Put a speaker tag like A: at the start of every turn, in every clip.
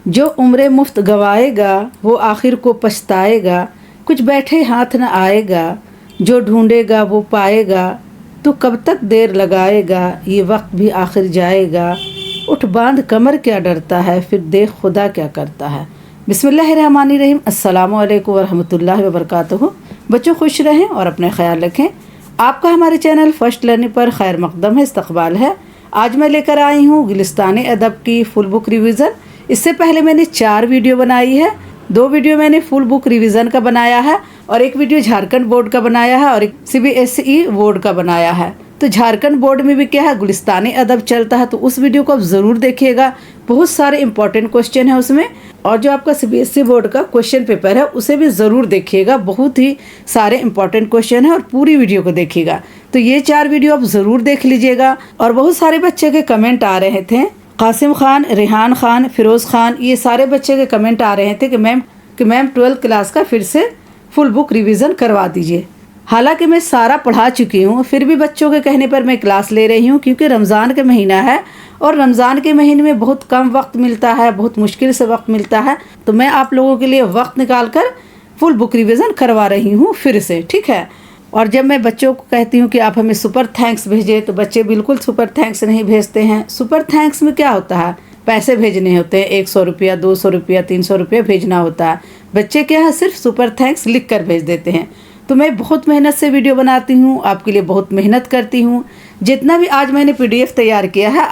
A: जो उम्र मुफ्त गवाएगा वो आखिर को पछताएगा, कुछ बैठे हाथ न आएगा, जो ढूंढेगा वो पाएगा, तो कब तक देर लगाएगा, ये वक्त भी आखिर जाएगा, उठ बांध कमर क्या डरता है, फिर देख खुदा क्या करता है। बिस्मिल्लाहिर्रहमानिर्रहीम। अस्सलामु अलैकुम वरहमतुल्लाहि वबरकातुहू। बच्चों खुश रहें और अपना ख्याल रखें। आपका हमारे चैनल फर्स्ट लर्निंग पर खैर मकदम है, इस्तकबाल है। आज मैं लेकर आई हूँ गुलिस्तानी अदब की फुल बुक रिवीज़न। इससे पहले मैंने 4 वीडियो बनाई है। 2 वीडियो मैंने फुल बुक रिवीज़न का बनाया है और एक वीडियो झारखंड बोर्ड का बनाया है और एक CBSE बोर्ड का बनाया है। तो झारखंड बोर्ड में भी क्या है, गुलिस्तानी अदब चलता है, तो उस वीडियो को आप ज़रूर देखिएगा। बहुत सारे इंपॉर्टेंट क्वेश्चन है उसमें, और जो आपका CBSE बोर्ड का क्वेश्चन पेपर है उसे भी ज़रूर देखिएगा। बहुत ही सारे इंपॉर्टेंट क्वेश्चन है और पूरी वीडियो को देखिएगा। तो ये 4 वीडियो आप ज़रूर देख लीजिएगा। और बहुत सारे बच्चे के कमेंट आ रहे थे, कासिम खान, रेहान खान, फिरोज़ खान, ये सारे बच्चे के कमेंट आ रहे थे कि मैम 12th क्लास का फिर से फुल बुक रिवीज़न करवा दीजिए। हालांकि मैं सारा पढ़ा चुकी हूँ, फिर भी बच्चों के कहने पर मैं क्लास ले रही हूँ, क्योंकि रमज़ान का महीना है और रमज़ान के महीने में बहुत कम वक्त मिलता है, बहुत मुश्किल से वक्त मिलता है। तो मैं आप लोगों के लिए वक्त निकाल कर फुल बुक रिवीज़न करवा रही हूँ फिर से, ठीक है। और जब मैं बच्चों को कहती हूँ कि आप हमें सुपर थैंक्स भेजें, तो बच्चे बिल्कुल सुपर थैंक्स नहीं भेजते हैं। सुपर थैंक्स में क्या होता है, पैसे भेजने होते हैं, 100 रुपया, 200 रुपया, 300 रुपया भेजना होता है। बच्चे क्या है, सिर्फ सुपर थैंक्स लिख कर भेज देते हैं। तो मैं बहुत मेहनत से वीडियो बनाती हूँ, आपके लिए बहुत मेहनत करती हूँ। जितना भी आज मैंने PDF तैयार किया है,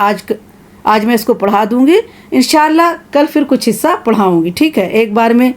A: आज मैं इसको पढ़ा दूँगी इंशाल्लाह। कल फिर कुछ हिस्सा पढ़ाऊँगी, ठीक है। एक बार में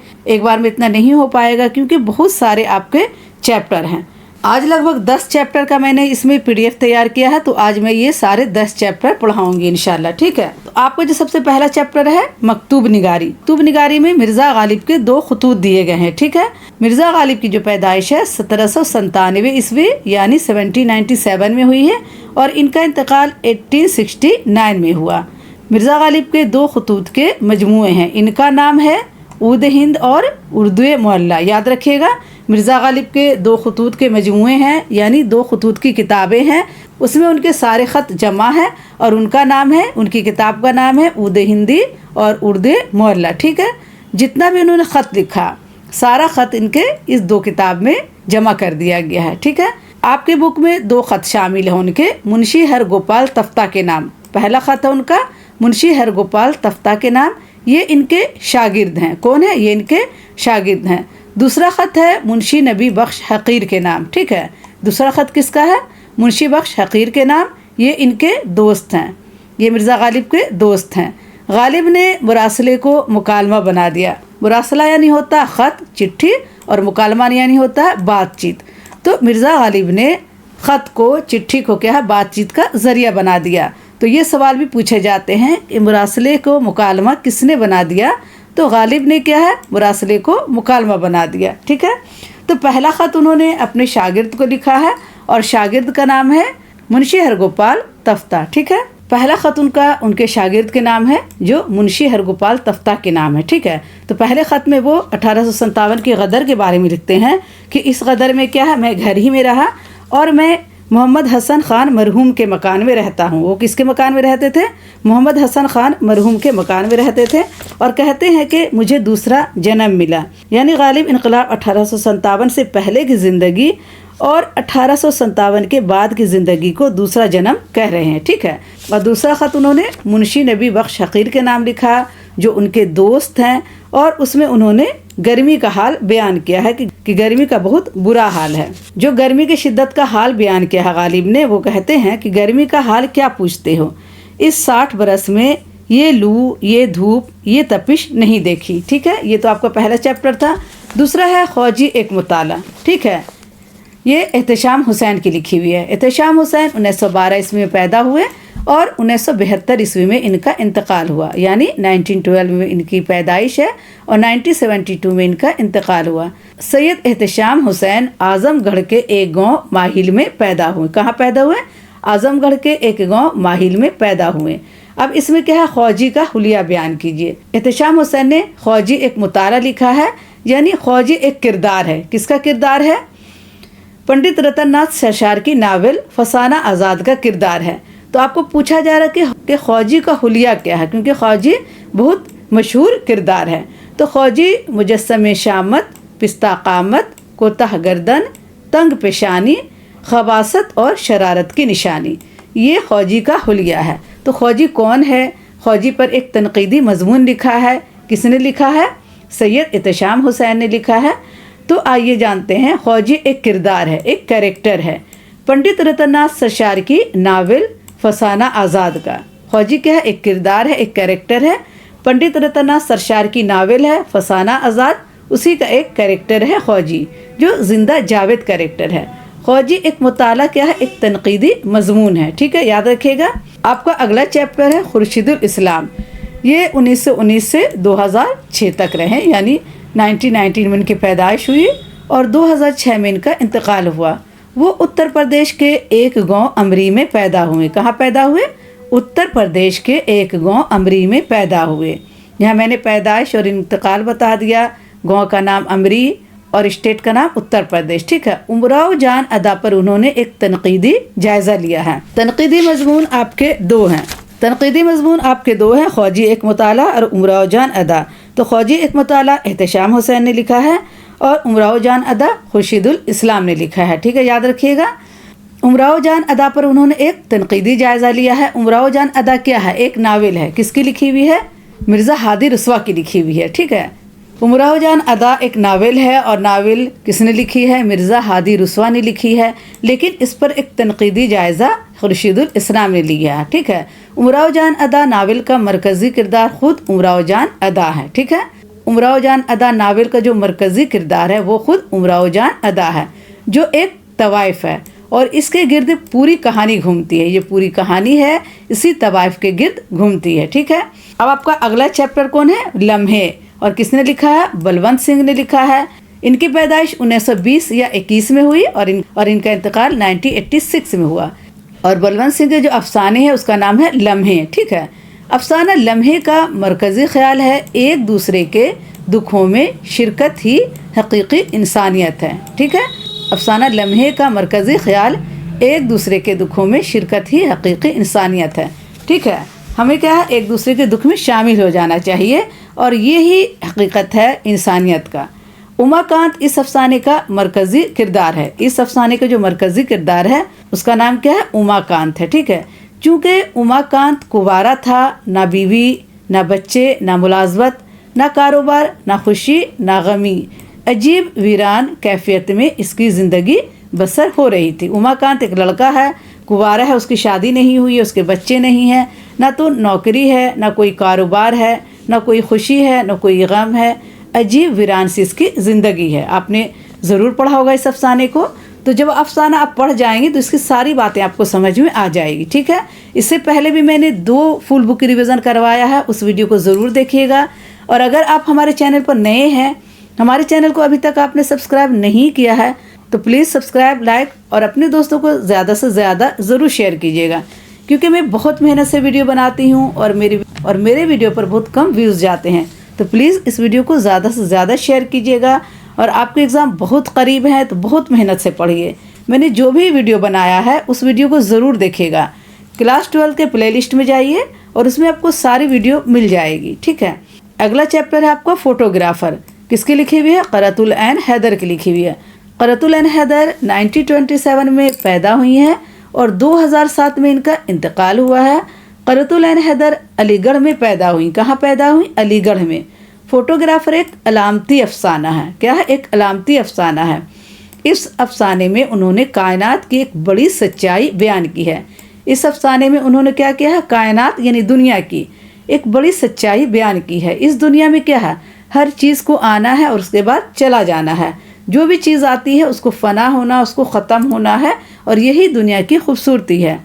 A: इतना नहीं हो पाएगा, क्योंकि बहुत सारे आपके चैप्टर हैं। आज लगभग 10 चैप्टर का मैंने इसमें PDF तैयार किया है, तो आज मैं ये सारे 10 चैप्टर पढ़ाऊंगी इंशाल्लाह, ठीक है। तो आपको जो सबसे पहला चैप्टर है मकतूब निगारी। मकतूब निगारी में मिर्ज़ा गालिब के 2 खतूत दिए गए हैं, ठीक है। मिर्ज़ा गालिब की जो पैदाइश है 1797 ईस्वी यानी 1797 में हुई है और इनका इंतकाल 1869 में हुआ। मिर्ज़ा गालिब के 2 खतूत के मजमूए हैं, इनका नाम है उद हिंद और उर्दू मोहल्ला। याद रखिएगा, मिर्ज़ा गालिब के 2 खतूत के मजमूए हैं, यानी 2 खतूत की किताबें हैं। उसमें उनके सारे ख़त जमा है और उनका नाम है, उनकी किताब का नाम है उद हिंदी और उर्दू मोहल्ला, ठीक है। जितना भी उन्होंने ख़त लिखा, सारा ख़त इनके इस 2 किताब में जमा कर दिया गया है, ठीक है। आपके बुक में 2 ख़त शामिल हैं उनके, मुंशी हरगोपाल तफ्ता के नाम। पहला ख़त है उनका मुंशी हरगोपाल तफ्ता के नाम, ये इनके शागिर्द हैं। कौन है, ये इनके शागिर्द हैं। दूसरा ख़त है मुंशी नबी बख्श हकीर के नाम, ठीक है। दूसरा ख़त किसका है, मुंशी बख्श हकीर के नाम, ये इनके दोस्त हैं, ये मिर्ज़ा गालिब के दोस्त हैं। गालिब ने मुरासले को मुकालमा बना दिया। मुरासला यानी होता है ख़त, चिट्ठी, और मुकालमा यानी होता है बातचीत। तो मिर्ज़ा गालिब ने ख़त को, चिट्ठी को क्या है, बातचीत का ज़रिया बना दिया। तो ये सवाल भी पूछे जाते हैं कि मुरासले को मुकालमा किसने बना दिया, तो गालिब ने क्या है, मुरासले को मुकालमा बना दिया, ठीक है। तो पहला ख़त उन्होंने अपने शागिर्द को लिखा है और शागिर्द का नाम है मुंशी हरगोपाल तफ्ता, ठीक है। पहला ख़त उनके शागिर्द के नाम है, जो मुंशी हरगोपाल तफ्ता के नाम है, ठीक है। तो पहले ख़त में वो 1857 की गदर के बारे में लिखते हैं कि इस गदर में क्या है, मैं घर ही में रहा और मैं मोहम्मद हसन खान मरहूम के मकान में रहता हूँ। वो किसके मकान में रहते थे, मोहम्मद हसन खान मरहूम के मकान में रहते थे। और कहते हैं कि मुझे दूसरा जन्म मिला, यानी गालिब इनकलाब 1857 से पहले की ज़िंदगी और 1857 के बाद की ज़िंदगी को दूसरा जन्म कह रहे हैं, ठीक है। और दूसरा ख़त उन्होंने मुंशी नबी बख्श हकीर के नाम लिखा, जो उनके दोस्त हैं, और उसमें उन्होंने गर्मी का हाल बयान किया है कि गर्मी का बहुत बुरा हाल है। जो गर्मी की शिद्दत का हाल बयान किया है गालिब ने, वो कहते हैं कि गर्मी का हाल क्या पूछते हो, इस 60 बरस में ये लू, ये धूप, ये तपिश नहीं देखी, ठीक है। ये तो आपका पहला चैप्टर था। दूसरा है ख्वाजी एक मुताला, ठीक है। ये एहतशाम हुसैन की लिखी हुई है। एहतशाम हुसैन 1912 ईस्वी में पैदा हुए और 1972 ईस्वी में इनका इंतकाल हुआ, यानी 1912 में इनकी पैदाइश है और 1972 में इनका इंतकाल हुआ। सैयद एहतशाम हुसैन आजमगढ़ के एक गांव माहिल में पैदा हुए। कहाँ पैदा हुए, आजमगढ़ के एक गांव माहिल में पैदा हुए। अब इसमें क्या है, ख्वाजी का हुलिया बयान कीजिए। एहतशाम हुसैन ने ख्वाजी एक मुताला लिखा है, यानी ख्वाजी एक किरदार है। किसका किरदार है, पंडित रतन नाथ सरशार की नावल फसाना आज़ाद का किरदार है। तो आपको पूछा जा रहा है कि ख्वाजी का हुलिया क्या है, क्योंकि ख्वाजी बहुत मशहूर किरदार है। तो खौजी मुजस्सम शामत, पिस्ता कामत, कोतह गर्दन, तंग पेशानी, खबासत और शरारत की निशानी, ये खौजी का हुलिया है। तो खौजी कौन है? खौजी पर एक तनकीदी मजमून लिखा है। किसने लिखा है? सैयद एहतशाम हुसैन ने लिखा है। तो आइए जानते हैं, खौजी एक किरदार है, एक कैरेक्टर है। पंडित रतननाथ सरशार की नावल फसाना आज़ाद का खौजी क्या है? एक किरदार है, एक कैरेक्टर है। पंडित रतननाथ सरशार की नावल है फसाना आज़ाद, उसी का एक कैरेक्टर है खौजी, जो जिंदा जावेद कैरेक्टर है। खौजी एक मुताला क्या है? एक तनकीदी मजमून है। ठीक है, याद रखिएगा। आपका अगला चैप्टर है खुर्शीदुल इस्लाम। ये 1919 से 2006 तक रहे, यानी 1919 में इनकी पैदाइश हुई और 2006 में इनका इंतकाल हुआ। वो उत्तर प्रदेश के एक गांव अमरी में पैदा हुए। कहाँ पैदा हुए? उत्तर प्रदेश के एक गांव अमरी में पैदा हुए। यहाँ मैंने पैदाइश और इंतकाल बता दिया। गांव का नाम अमरी और स्टेट का नाम उत्तर प्रदेश। ठीक है। उमराव जान अदा पर उन्होंने एक तनकीदी जायजा लिया है। तनकीदी मजमून आपके दो हैं। खौजी एक मुताला और उमराव जान अदा। तो खौजी एक मुताला एहतशाम हुसैन ने लिखा है और उमराव जान अदा खुर्शीदुल इस्लाम ने लिखा है। ठीक है, याद रखिएगा। उमराव जान अदा पर उन्होंने एक तनकीदी जायजा लिया है। उमराव जान अदा क्या है? एक नावल है। किसकी लिखी हुई है? मिर्ज़ा हादी रुस्वा की लिखी हुई है। ठीक है, उमराव जान अदा एक नावल है और नावल किसने लिखी है? मिर्ज़ा हादी रुस्वा ने लिखी है, लेकिन इस पर एक तनकीदी जायज़ा खुर्शीदुल इस्लाम ने लिया है। ठीक है, उमराव जान अदा नावल का मरकज़ी किरदार खुद उमराव जान अदा है। ठीक है, उमराव जान अदा नावल का जो मरकज़ी किरदार है वो खुद उमराव जान अदा है, जो एक तवाइफ है और इसके गिर्द पूरी कहानी घूमती है। ये पूरी कहानी है इसी तवाइफ के गिर्द घूमती है। ठीक है, अब आपका अगला चैप्टर कौन है? लम्हे। और किसने लिखा है? बलवंत सिंह ने लिखा है। इनकी पैदाइश 1920 या 21 में हुई और इनका इंतकाल 1986 में हुआ। और बलवंत सिंह के जो अफसाने हैं उसका नाम है लम्हे। ठीक है, अफसाना लम्हे का मरकज़ी ख्याल है एक दूसरे के दुखों में शिरकत ही हकीकी इंसानियत है। ठीक है, अफसाना लम्हे का मरकज़ी ख्याल एक दूसरे के दुखों में शिरकत ही हकीकी इंसानियत है। ठीक है, हमें क्या है? एक दूसरे के दुख में शामिल हो जाना चाहिए और ये ही हकीकत है इंसानियत का। उमाकांत इस अफसाने का मरकज़ी किरदार है। इस अफसाने का जो मरकज़ी किरदार है उसका नाम क्या है? उमाकांत है। ठीक है, चूँकि उमाकांत कुंवारा था, ना बीवी, ना बच्चे, ना मुलाजमत, ना कारोबार, ना खुशी, ना गमी, अजीब वीरान कैफियत में इसकी ज़िंदगी बसर हो रही थी। उमाकांत एक लड़का है, कुंवारा है, उसकी शादी नहीं हुई है, उसके बच्चे नहीं हैं, ना तो नौकरी है, ना कोई कारोबार है, ना कोई खुशी है, ना कोई गम है, अजीब वीरान सी इसकी ज़िंदगी है। आपने ज़रूर पढ़ा होगा इस अफसाने को। तो जब अफसाना आप पढ़ जाएंगे तो इसकी सारी बातें आपको समझ में आ जाएगी। ठीक है, इससे पहले भी मैंने 2 फुल बुक रिवीजन करवाया है, उस वीडियो को ज़रूर देखिएगा। और अगर आप हमारे चैनल पर नए हैं, हमारे चैनल को अभी तक आपने सब्सक्राइब नहीं किया है, तो प्लीज़ सब्सक्राइब, लाइक और अपने दोस्तों को ज़्यादा से ज़्यादा ज़रूर शेयर कीजिएगा, क्योंकि मैं बहुत मेहनत से वीडियो बनाती हूँ और मेरे वीडियो पर बहुत कम व्यूज़ जाते हैं। तो प्लीज़ इस वीडियो को ज़्यादा से ज़्यादा शेयर कीजिएगा। और आपके एग्ज़ाम बहुत करीब है तो बहुत मेहनत से पढ़िए। मैंने जो भी वीडियो बनाया है उस वीडियो को ज़रूर देखिएगा। क्लास 12 के प्लेलिस्ट में जाइए और उसमें आपको सारी वीडियो मिल जाएगी। ठीक है, अगला चैप्टर है आपका फ़ोटोग्राफ़र। किसकी लिखी हुई है? क़रतुल ऐन हैदर की लिखी हुई है। क़रतुल ऐन हैदर 1927 में पैदा हुई हैं और 2007 में इनका इंतकाल हुआ है। क़रतुल ऐन हैदर अलीगढ़ में पैदा हुई। कहाँ पैदा हुई? अलीगढ़ में। फ़ोटोग्राफ़र एक अलामती अफसाना है। क्या है? एक अलामती अफसाना है। इस अफसाने में उन्होंने कायनात की एक बड़ी सच्चाई बयान की है। इस अफसाने में उन्होंने क्या किया है? कायनात यानी दुनिया की एक बड़ी सच्चाई बयान की है। इस दुनिया में क्या है? हर चीज़ को आना है और उसके बाद चला जाना है। जो भी चीज़ आती है उसको फ़ना होना, उसको ख़त्म होना है, और यही दुनिया की खूबसूरती है।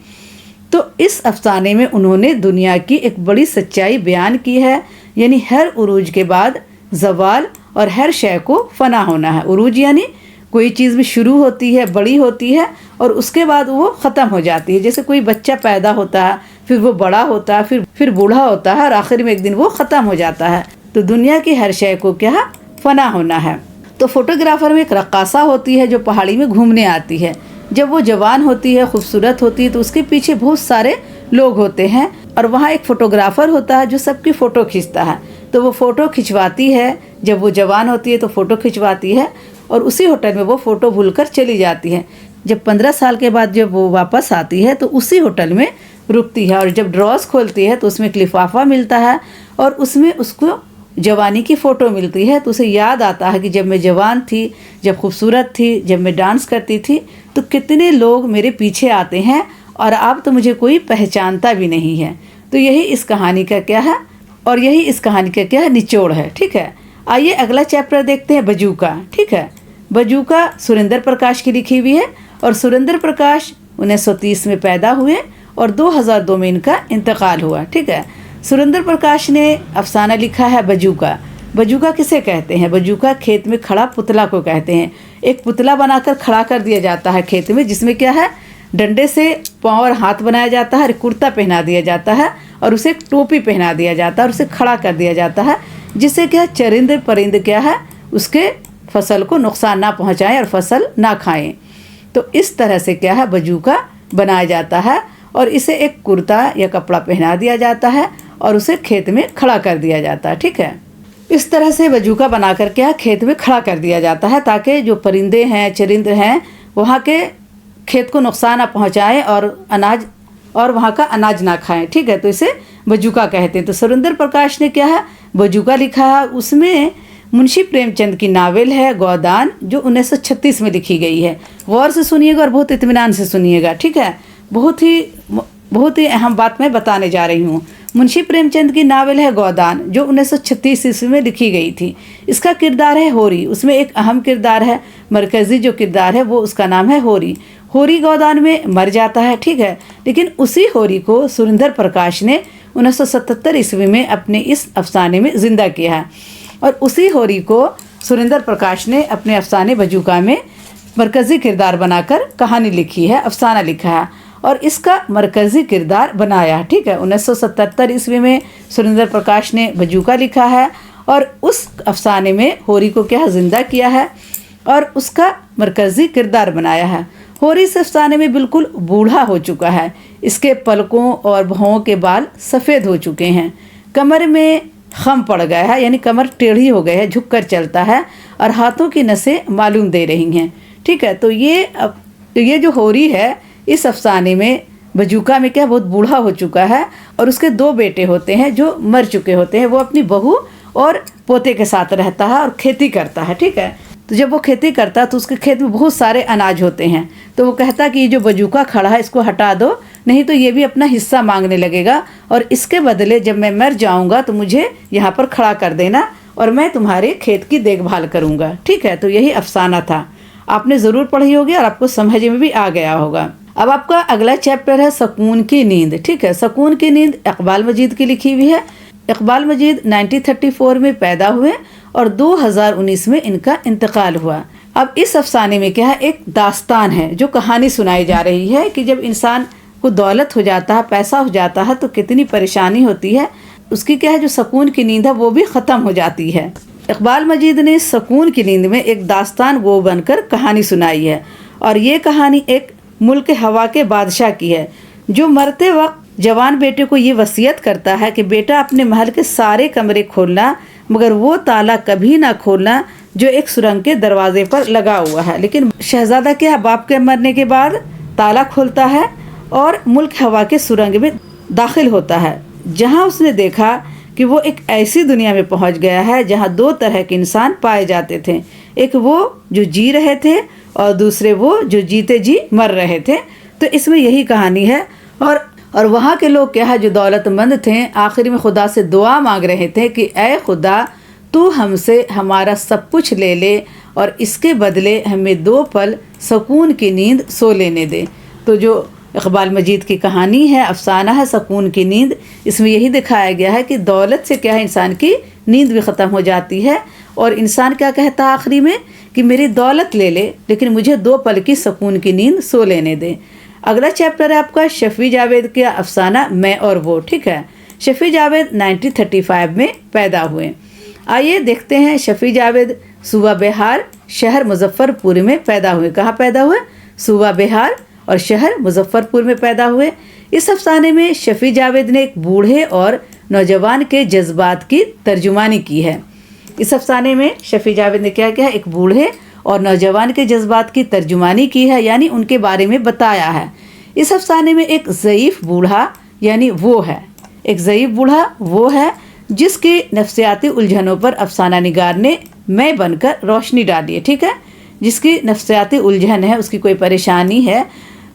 A: तो इस अफसाने में उन्होंने दुनिया की एक बड़ी सच्चाई बयान की है, यानी हर उरूज के बाद ज़वाल और हर शय को फ़ना होना है। उरूज यानी कोई चीज़ भी शुरू होती है, बड़ी होती है और उसके बाद वो ख़त्म हो जाती है। जैसे कोई बच्चा पैदा होता है, फिर वो बड़ा होता है, फिर बूढ़ा होता है और आखिर में एक दिन वो ख़त्म हो जाता है। तो दुनिया की हर शय को क्या फ़ना होना है। तो फोटोग्राफ़र में एक रक्कासा होती है जो पहाड़ी में घूमने आती है। जब वो जवान होती है, खूबसूरत होती है, तो उसके पीछे बहुत सारे लोग होते हैं और वहाँ एक फ़ोटोग्राफ़र होता है जो सबकी फ़ोटो खींचता है। तो वो फ़ोटो खिंचवाती है। जब वो जवान होती है तो फ़ोटो खिंचवाती है और उसी होटल में वो फ़ोटो भूलकर चली जाती है। जब 15 साल के बाद जब वो वापस आती है तो उसी होटल में रुकती है और जब ड्रॉज खोलती है तो उसमें एक लिफाफा मिलता है और उसमें उसको जवानी की फ़ोटो मिलती है। तो उसे याद आता है कि जब मैं जवान थी, जब खूबसूरत थी, जब मैं डांस करती थी तो कितने लोग मेरे पीछे आते हैं और अब तो मुझे कोई पहचानता भी नहीं है। तो यही इस कहानी का क्या है और यही इस कहानी का क्या है, निचोड़ है। ठीक है, आइए अगला चैप्टर देखते हैं, बजूका। ठीक है, बजूका सुरेंद्र प्रकाश की लिखी हुई है और सुरेंद्र प्रकाश 1930 में पैदा हुए और 2002 में इनका इंतकाल हुआ। ठीक है, सुरेंद्र प्रकाश ने अफसाना लिखा है बजूका। बजूका किसे कहते हैं? बजूका खेत में खड़ा पुतला को कहते हैं। एक पुतला बनाकर खड़ा कर दिया जाता है खेत में, जिसमें क्या है, डंडे से पाँव और हाथ बनाया जाता है, कुर्ता पहना दिया जाता है और उसे टोपी पहना दिया जाता है और उसे खड़ा कर दिया जाता है, जिससे क्या चरिंद परिंद क्या है उसके फसल को नुकसान ना पहुंचाएं और फसल ना खाएं। तो इस तरह से क्या है, बजूका बनाया जाता है और इसे एक कुर्ता या कपड़ा पहना दिया जाता है और उसे खेत में खड़ा कर दिया जाता है। ठीक है, इस तरह से बजूका बनाकर क्या खेत में खड़ा कर दिया जाता है ताकि जो परिंदे हैं, चरिंद हैं, वहाँ के खेत को नुकसान ना पहुँचाएं और वहाँ का अनाज ना खाएं। ठीक है, तो इसे बजूका कहते हैं। तो सुरेंद्र प्रकाश ने क्या है, बजूका लिखा है। उसमें मुंशी प्रेमचंद की नावल है गोदान, जो 1936 में लिखी गई है। गौर से सुनिएगा और बहुत इत्मीनान से सुनिएगा। ठीक है, बहुत ही अहम बात मैं बताने जा रही हूँ। मुंशी प्रेमचंद की नावल है गोदान, जो 1936 ईस्वी में लिखी गई थी। इसका किरदार है होरी। उसमें एक अहम किरदार है, मरकज़ी जो किरदार है वो उसका नाम है होरी। होरी गोदान में मर जाता है। ठीक है, लेकिन उसी होरी को सुरेंद्र प्रकाश ने 1977 ईस्वी में अपने इस अफसाने में ज़िंदा किया है और उसी होरी को सुरेंद्र प्रकाश ने अपने अफसाने बजूका में मरकज़ी किरदार बनाकर कहानी लिखी है, अफसाना लिखा है और इसका मरकज़ी किरदार बनाया है। ठीक है, 1977 ईस्वी में सुरेंद्र प्रकाश ने बजूका लिखा है और उस अफसाने में होरी को क्या ज़िंदा किया है और उसका मरकज़ी किरदार बनाया है। होरी इस अफसाने में बिल्कुल बूढ़ा हो चुका है। इसके पलकों और भौहों के बाल सफ़ेद हो चुके हैं, कमर में खम पड़ गया है, यानी कमर टेढ़ी हो गई है, झुक कर चलता है और हाथों की नसें मालूम दे रही हैं। ठीक है, तो ये जो होरी है इस अफसाने में बजूका में क्या बहुत बूढ़ा हो चुका है और उसके 2 बेटे होते हैं जो मर चुके होते हैं। वो अपनी बहू और पोते के साथ रहता है और खेती करता है। ठीक है, तो जब वो खेती करता है तो उसके खेत में बहुत सारे अनाज होते हैं। तो वो कहता कि ये जो बजूका खड़ा है इसको हटा दो, नहीं तो ये भी अपना हिस्सा मांगने लगेगा और इसके बदले जब मैं मर जाऊंगा तो मुझे यहाँ पर खड़ा कर देना और मैं तुम्हारे खेत की देखभाल करूँगा। ठीक है, तो यही अफसाना था। आपने ज़रूर पढ़ी होगी और आपको समझ में भी आ गया होगा। अब आपका अगला चैप्टर है सकून की नींद। ठीक है, सकून की नींद इकबाल मजीद की लिखी हुई है। इकबाल मजीद 1934 में पैदा हुए और 2019 में इनका इंतकाल हुआ। अब इस अफसाने में क्या है, एक दास्तान है जो कहानी सुनाई जा रही है कि जब इंसान को दौलत हो जाता है, पैसा हो जाता है तो कितनी परेशानी होती है। उसकी क्या है, जो सकून की नींद है वो भी ख़त्म हो जाती है। इकबाल मजीद ने सकून की नींद में एक दास्तान गो बनकर कहानी सुनाई है और ये कहानी एक मुल्क हवा के बादशाह की है, जो मरते वक्त जवान बेटे को ये वसीयत करता है कि बेटा अपने महल के सारे कमरे खोलना, मगर वो ताला कभी ना खोलना जो एक सुरंग के दरवाजे पर लगा हुआ है। लेकिन शहजादा क्या, बाप के मरने के बाद ताला खोलता है और मुल्क हवा के सुरंग में दाखिल होता है, जहाँ उसने देखा कि वो एक ऐसी दुनिया में पहुंच गया है जहां 2 तरह के इंसान पाए जाते थे। एक वो जो जी रहे थे और दूसरे वो जो जीते जी मर रहे थे। तो इसमें यही कहानी है और वहाँ के लोग क्या है, जो दौलतमंद थे, आखिर में खुदा से दुआ मांग रहे थे कि ऐ खुदा, तू हमसे हमारा सब कुछ ले ले और इसके बदले हमें 2 पल सुकून की नींद सो लेने दे। तो जो इकबाल मजीद की कहानी है, अफसाना है सकून की नींद, इसमें यही दिखाया गया है कि दौलत से क्या है, इंसान की नींद भी ख़त्म हो जाती है और इंसान क्या कहता है आखिरी में कि मेरी दौलत ले ले लेकिन मुझे 2 पल की सुकून की नींद सो लेने दे। अगला चैप्टर है आपका शफ़ी जावेद का अफसाना मैं और वो। ठीक है, शफ़ी जावेद 1935 में पैदा हुए। आइए देखते हैं, शफ़ी जावेद सूबा बिहार शहर मुजफ्फरपुर में पैदा हुए। कहाँ पैदा हुए? सूबा बिहार और शहर मुजफ्फरपुर में पैदा हुए। इस अफसाने में शफ़ी जावेद ने एक बूढ़े और नौजवान के जज्बात की तर्जुमानी की है। इस अफसाने में शफी जावेद ने क्या किया है, एक बूढ़े और नौजवान के जज्बात की तर्जुमानी की है, यानी उनके बारे में बताया है। इस अफसाने में एक ज़ईफ़ बूढ़ा यानी वो है, एक ज़ईफ़ बूढ़ा वो है जिसकी नफ्सियाती उलझनों पर अफसाना निगार ने मैं बनकर रोशनी डाली है। ठीक है, जिसकी नफ्सियाती उलझन है, उसकी कोई परेशानी है,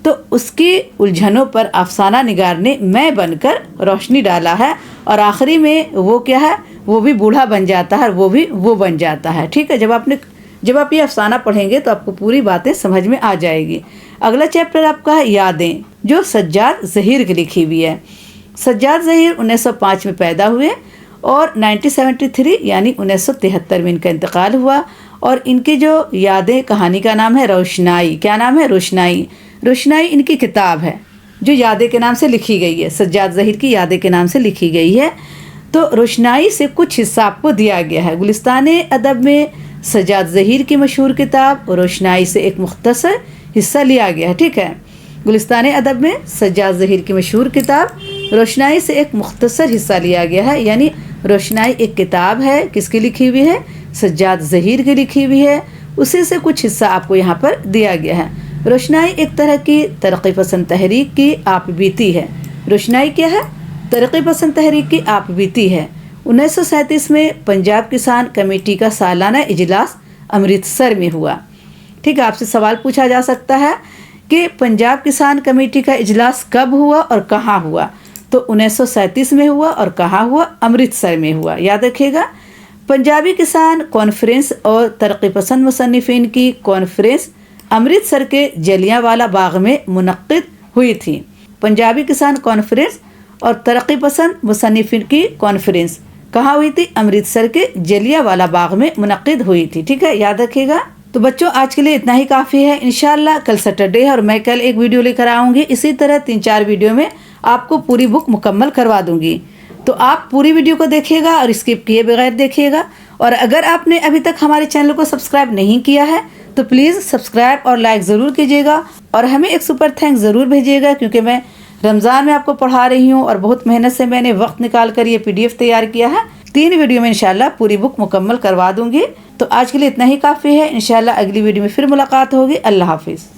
A: तो उसकी उलझनों पर अफसाना निगार ने मैं बनकर रोशनी डाला है। और आखिरी में वो क्या है, वो भी बूढ़ा बन जाता है, वो भी वो बन जाता है। ठीक है, जब आप ये अफसाना पढ़ेंगे तो आपको पूरी बातें समझ में आ जाएगी। अगला चैप्टर आपका है यादें, जो सज्जाद ज़हीर की लिखी हुई है। सज्जाद ज़हीर 1905 में पैदा हुए और 1973 यानी 1973 में इनका इंतकाल हुआ। और इनकी जो यादें कहानी का नाम है रोशनाई। क्या नाम है? रोशनाई। रोशनाई इनकी किताब है जो यादें के नाम से लिखी गई है, सज्जाद ज़हीर की यादें के नाम से लिखी गई है। तो रोशनाई से कुछ हिस्सा आपको दिया गया है। गुलिस्तान अदब में सज्जाद ज़हीर की मशहूर किताब रोशनाई से एक मुख्तसर हिस्सा लिया गया है। ठीक है, गुलिस्तान अदब में सज्जाद ज़हीर की मशहूर किताब रोशनाई से एक मुख्तसर हिस्सा लिया गया है। यानी रोशनाई एक किताब है, किसकी लिखी हुई है? सज्जाद ज़हीर की लिखी हुई है, उसी से कुछ हिस्सा आपको यहाँ पर दिया गया है। रोशनाई एक तरह की तरक्की पसंद तहरीक की आप बीती है। रोशनाई क्या है? तरक्की पसंद तहरीक की आप बीती है। 1937 में पंजाब किसान कमेटी का सालाना इजलास अमृतसर में हुआ। ठीक है, आपसे सवाल पूछा जा सकता है कि पंजाब किसान कमेटी का इजलास कब हुआ और कहाँ हुआ? तो 1937 में हुआ और कहाँ हुआ? अमृतसर में हुआ। याद रखिएगा, पंजाबी किसान कॉन्फ्रेंस और तरक्की पसंद मुसन्निफिन की कॉन्फ्रेंस अमृतसर के जलियांवाला बाग में मुनक्किद हुई थी। पंजाबी किसान कॉन्फ्रेंस और तरक्की पसंद मुसन्निफिन की कॉन्फ्रेंस कहाँ हुई थी? अमृतसर के जलियांवाला बाग में मुनक्किद हुई थी। ठीक है, याद रखिएगा। तो बच्चों, आज के लिए इतना ही काफ़ी है। इंशाल्लाह कल सैटरडे है और मैं कल एक वीडियो लेकर आऊँगी। इसी तरह 3-4 वीडियो में आपको पूरी बुक मुकम्मल करवा दूँगी। तो आप पूरी वीडियो को देखिएगा और स्किप किए बगैर देखिएगा। और अगर आपने अभी तक हमारे चैनल को सब्सक्राइब नहीं किया है तो प्लीज़ सब्सक्राइब और लाइक ज़रूर कीजिएगा और हमें एक सुपर थैंक्स ज़रूर भेजिएगा, क्योंकि मैं रमज़ान में आपको पढ़ा रही हूँ और बहुत मेहनत से मैंने वक्त निकाल कर ये PDF तैयार किया है। 3 वीडियो में इंशाल्लाह पूरी बुक मुकम्मल करवा दूँगी। तो आज के लिए इतना ही काफ़ी है। इंशाल्लाह अगली वीडियो में फिर मुलाकात होगी। अल्लाह हाफिज़।